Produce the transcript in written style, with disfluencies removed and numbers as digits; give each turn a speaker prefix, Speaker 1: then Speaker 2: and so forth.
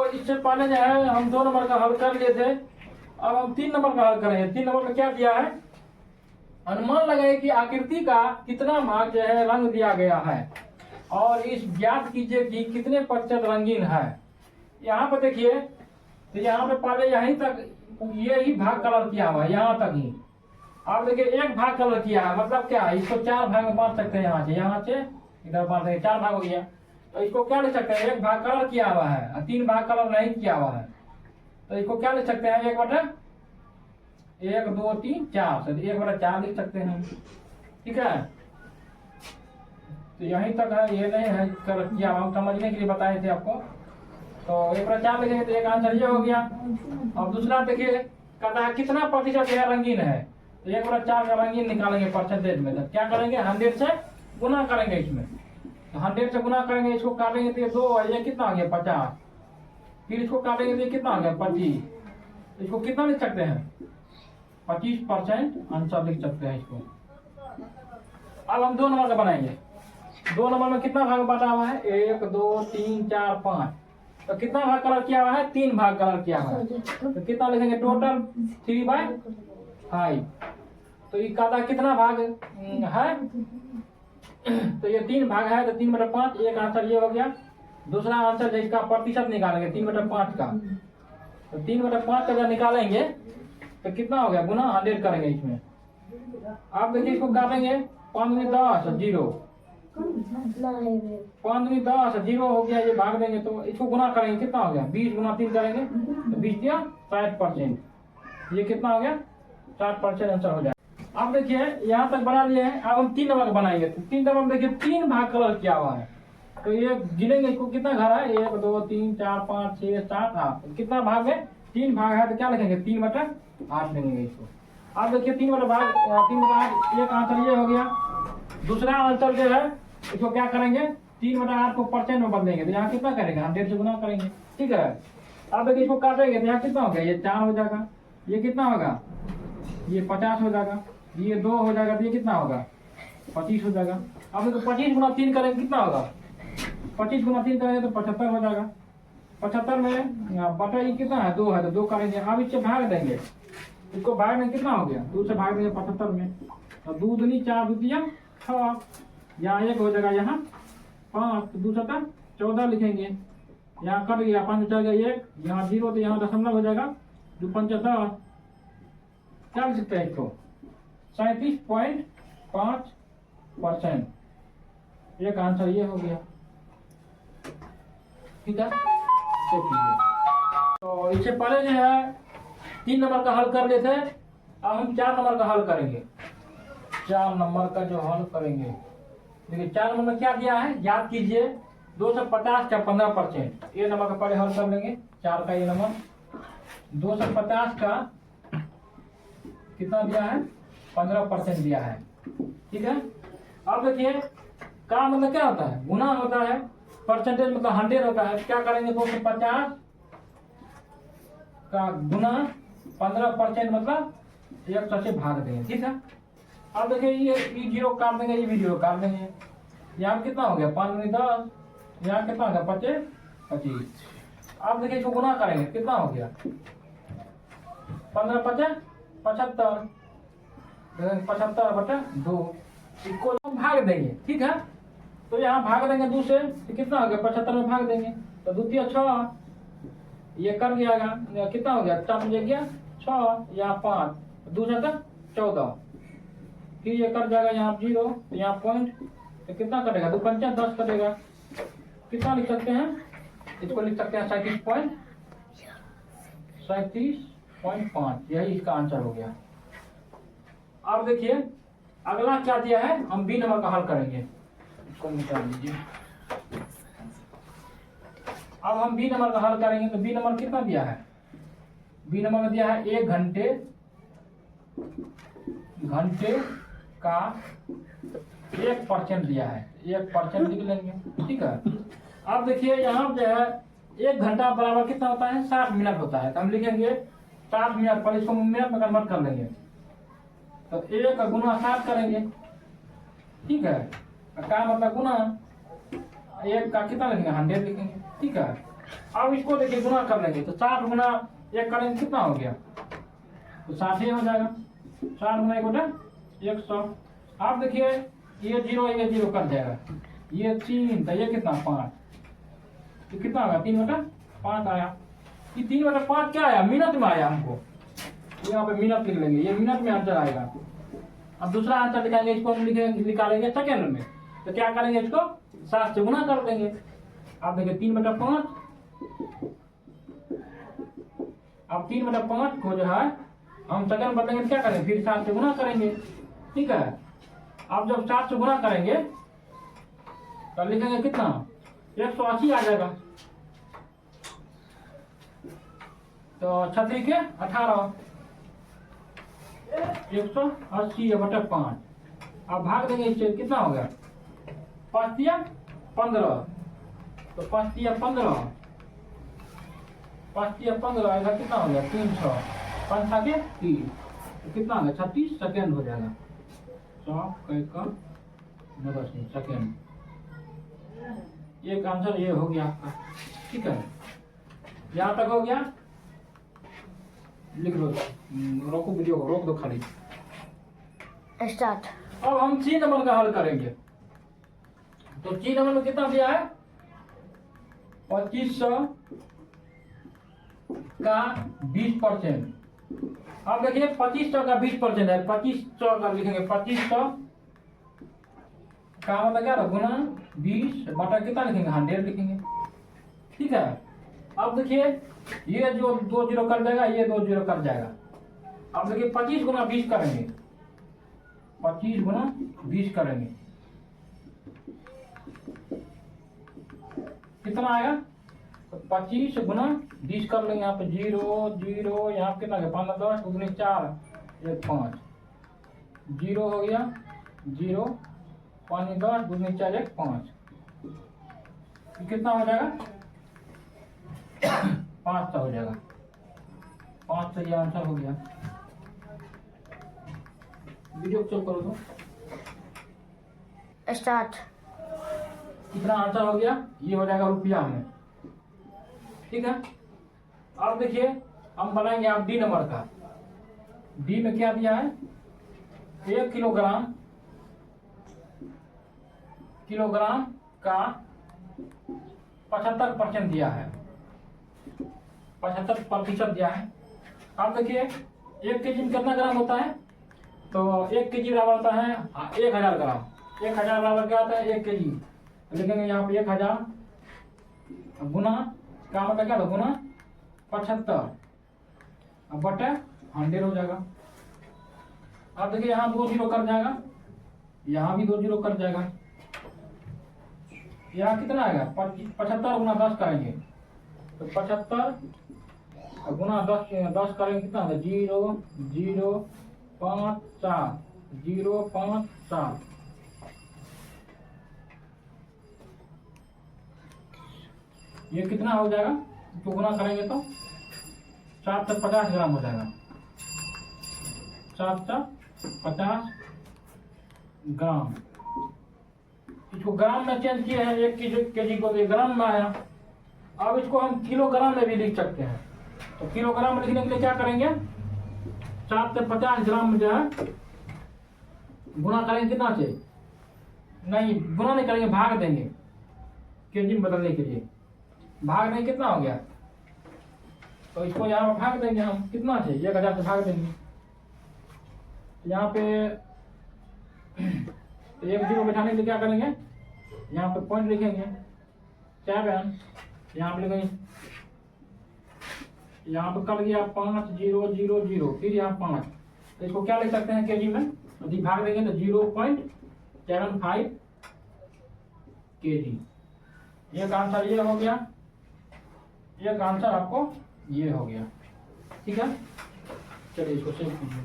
Speaker 1: इससे पहले जो है हम 2 नंबर का हल कर लिए थे। अब हम 3 नंबर का हल करेंगे। 3 नंबर में क्या दिया है, अनुमान लगाए कि आकृति का कितना भाग जो है रंग दिया गया है और इस ज्ञात कीजिए कि कितने प्रतिशत रंगीन है। यहाँ पे देखिए, तो यहाँ पे पहले यहीं तक ये ही भाग कलर किया हुआ है, यहाँ तक ही। आप देखिए एक भाग कलर किया है, मतलब क्या है, इसको 4 भाग में बांट सकते हैं। यहाँ से इधर बांट देंगे, 4 भाग हो गया। तो इसको क्या लिख सकते हैं, एक भाग कलर किया हुआ है और 3 भाग कलर नहीं किया हुआ है। तो इसको क्या लिख सकते हैं, 1 2 3 4 से 1/4 लिख सकते हैं। ठीक है, तो यहीं तक है, ये नहीं है कलर किया हुआ, हम समझने के लिए बताए थे आपको। तो 1/4 लिखेंगे तो एक आंसर ये हो गया। अब दूसरा देखिए, कहता है कितना प्रतिशत यह रंगीन है। तो 1/4 का रंगीन निकालेंगे परसेंटेज में। तो क्या करेंगे, 100 से गुना करेंगे इसमें। तो 100 से गुना करेंगे, इसको काटेंगे तो ये 2 है, ये कितना हो गया 50। फिर इसको काटेंगे तो ये कितना हो गया 25। इसको कितना लिख सकते हैं, 25% आंसर लिख सकते हैं इसको। अब हम 2 नंबर का बनाएंगे। 2 नंबर में कितना भाग बांटा हुआ है, 1 2 3 4 5। तो कितना भाग कलर किया हुआ है, 3 भाग कलर किया हुआ है। तो कितना लिखेंगे, टोटल 3/5। तो ये कहता है कितना भाग है, तो ये 3 भाग है, तो 3/5। एक आंसर ये हो गया। दूसरा आंसर जो इसका प्रतिशत निकालेंगे 3/5 का। तो 3/5 का जब निकालेंगे तो कितना हो गया, गुना 100 करेंगे इसमें। आप देखिए इसको काटेंगे, 5 दूनी 10 0, 5 दूनी 10 0 हो गया। ये भाग देंगे तो इसको गुना करेंगे, कितना हो गया, 20 गुना 3 करेंगे तो 20 दिया 60%। ये कितना हो गया, 60% आंसर हो जाए। अब देखिए यहाँ तक बना लिए हैं। अब हम 3 नंबर का बनाएंगे। तो 3 नंबर में देखिए 3 भाग कलर किया हुआ है। तो ये गिनेंगे इसको, कितना घर है, 1 2 3 4 5 6 7 8। कितना भाग है, 3 भाग है। तो क्या लिखेंगे, 3/8 लेंगे इसको। अब देखिए 3/8 एक आंसर ये हो गया। दूसरा आंसर जो है, इसको क्या करेंगे, 3/8 को परसेंट में बदलेंगे। तो यहाँ कितना करेंगे, 100 से गुना करेंगे। ठीक है, अब देखिए इसको काटेंगे तो यहाँ कितना हो गया, ये 4 हो जाएगा। ये कितना होगा, ये 50 हो जाएगा। ये 2 हो जाएगा तो ये कितना होगा, 25 हो जाएगा। अब देखो 25 गुना 3 करेंगे, कितना होगा, 25 गुना 3 करेंगे तो 75 हो जाएगा। 75 में बटा ये कितना है, 2 है, तो 2 करेंगे। अब इससे भाग देंगे, इसको भाग में कितना हो गया, 2 से भाग देंगे 75 में। तो 2 दूनी 4 दूतिया 6, यहाँ 1 हो जाएगा, यहाँ 5, तो 2 7 14 लिखेंगे। यहाँ कट गया, 5 चल गया 1, यहाँ 0, तो यहाँ दशमलव हो जाएगा, 2 5 10। क्या लिख सकते हैं इसको, 37.5%। एक आंसर ये हो गया। ठीक है, चेक कीजिए। तो इससे पहले जो है 3 नंबर का हल कर लेते हैं। अब हम 4 नंबर का हल करेंगे। 4 नंबर का जो हल करेंगे, देखिए 4 नंबर में क्या दिया है, याद कीजिए, 250 का 15%। ये नंबर का पहले हल कर लेंगे। 4 का ये नंबर 250 का कितना दिया है, 15% दिया है। ठीक है, अब देखिए का मतलब क्या होता है, गुना होता है, परसेंटेज मतलब 100 होता है। क्या करेंगे, 250 का गुना 15% मतलब 100 से भाग देंगे। ठीक है, अब देखिए ये 0 काट देंगे, ये भी 0 काट देंगे। यहाँ कितना हो गया, 5 दूनी 10, यहाँ कितना हो गया 25। अब देखिए इसको गुना करेंगे, कितना हो गया, 15 5 75, 75/2। इसको हम भाग देंगे। ठीक है, तो यहाँ भाग देंगे 2 से, तो कितना हो गया, 75 में भाग देंगे तो 2 3 6, ये कर गया, कितना हो गया, 4 मुझे गया 6, यहाँ 5, 2 7 14। फिर ये कर जाएगा यहाँ 0, तो यहाँ पॉइंट, तो कितना कटेगा, 2 5 10 कटेगा। कितना लिख सकते हैं, इसको लिख सकते हैं 37.5। यही इसका आंसर हो गया। अब देखिए अगला क्या दिया है, हम बी नंबर का हल करेंगे। इसको निकाल लीजिए। अब हम बी नंबर का हल करेंगे। तो बी नंबर कितना दिया है, बी नंबर में दिया है 1 घंटे का 1% दिया है। 1% लिख लेंगे। ठीक है, अब देखिए यहाँ जो है 1 घंटा बराबर कितना होता है, 60 मिनट होता है। तो हम लिखेंगे 60 मिनट, पर इसको मिनट में कन्वर्ट कर लेंगे। तो 1 गुना 60 करेंगे। ठीक है, क्या मतलब गुना 1 का कितना लिखेंगे, 100 लिखेंगे। ठीक है, अब इसको देखिए गुना कर लेंगे तो 60 गुना 1 करेंगे कितना हो गया, तो 60 ही हो जाएगा। 60 गुना 1 बटा 100। आप देखिए ये 0 कट जाएगा, ये 3 तो ये कितना 5, तो कितना होगा 3 बटा 5 आया। ये 3 बटा 5 क्या आया, मिनट में आया हमको, यहाँ पे मिनट लिख लेंगे, ये मिनट में आंसर आएगा। अब दूसरा आंसर लिखाएंगे, इसको हम निकालेंगे सेकेंड में, तो क्या करेंगे, इसको 7 से गुना कर देंगे। आप देखिए 3 बटा 5, अब 3 बटा 5 को जो है हम सेकेंड बदलेंगे तो क्या करेंगे, फिर 7 से गुना करेंगे, ठीक है। अब जब 7 से गुना करेंगे तो लिखेंगे कितना, 180 आ जाएगा। तो 36 के 18, 180 बटा 5। अब भाग देंगे इससे, कितना हो गया, 5 या 15, तो 5 या 15, 5 या 15 आएगा, कितना हो गया 300, 5 के 3, तो कितना हो गया 36 सेकेंड हो जाएगा। 100 सेकेंड, एक आंसर ये हो गया आपका, ठीक है। यहाँ तक हो गया, लिख लो, रोको वीडियो को, रोक दो खाली,
Speaker 2: स्टार्ट।
Speaker 1: अब हम 3 नंबर का हल करेंगे। तो 3 नंबर में कितना दिया है, 2500 का 20%। अब देखिए 2500 का 20% है, 2500 का लिखेंगे, 2500 का मतलब क्या गुना 20 बटा कितना लिखेंगे, 100 लिखेंगे, ठीक है। अब देखिए ये जो 2 जीरो कर जाएगा, ये 2 जीरो कर जाएगा। अब देखिए 25 गुना 20 करेंगे, 25 गुना 20 करेंगे, कितना आएगा, तो 25 गुना 20 कर लेंगे। यहाँ पे 0 0, यहाँ पे कितना 15 10 2 4 1 5, 0 हो गया 0, 5 10 2 4 1 5, कितना हो जाएगा 500 हो जाएगा। 500 ये आंसर हो गया। वीडियो चेक करो तो,
Speaker 2: स्टार्ट।
Speaker 1: कितना आंसर हो गया, ये हो जाएगा रुपया में, ठीक है। अब देखिए हम बनाएंगे आप डी नंबर का। डी में क्या दिया है, 1 किलोग्राम का 75% दिया है, 75% दिया है। अब देखिए 1 केजी में कितना ग्राम होता है, तो 1 केजी बराबर होता है 1000 ग्राम। 1000 बराबर क्या होता है, 1 केजी, लिखेंगे यहाँ पे 1000 गुना का मतलब क्या था, गुना 75 बटे 100 हो जाएगा। अब देखिए यहाँ 2 जीरो कर जाएगा, यहाँ भी 2 जीरो कर जाएगा। यहाँ कितना आएगा, 75 गुना 10 करेंगे, तो 75 गुना 10 करेंगे, कितना होगा 0 0 5 4 0 5 7, ये कितना हो जाएगा, तो गुना करेंगे तो 7 से 50 ग्राम हो जाएगा, 7 से 50 ग्राम। इसको ग्राम में चेंज किए हैं, 1 केजी को तो ग्राम में आया। अब इसको हम किलोग्राम में भी लिख सकते हैं, तो किलोग्राम में लिखने के लिए क्या करेंगे, 7 से 50 ग्राम में जो है गुना करेंगे, कितना से, नहीं गुना नहीं करेंगे, भाग देंगे, केजी में बदलने के लिए भाग देंगे, कितना हो गया, तो इसको यहाँ पे भाग देंगे हम, कितना से 1000 से भाग देंगे। यहाँ पे 1 जीरो बैठाने के लिए क्या करेंगे, यहाँ पे पॉइंट लिखेंगे 7, यहाँ पे लिखेंगे, यहाँ पे कर गया 5 0 0 0, फिर यहाँ 5, तो इसको क्या लिख सकते हैं केजी में, यदि भाग देंगे तो 0.75 केजी। एक आंसर ये हो गया, एक आंसर आपको ये हो गया, ठीक है। चलिए इसको सेव कीजिए।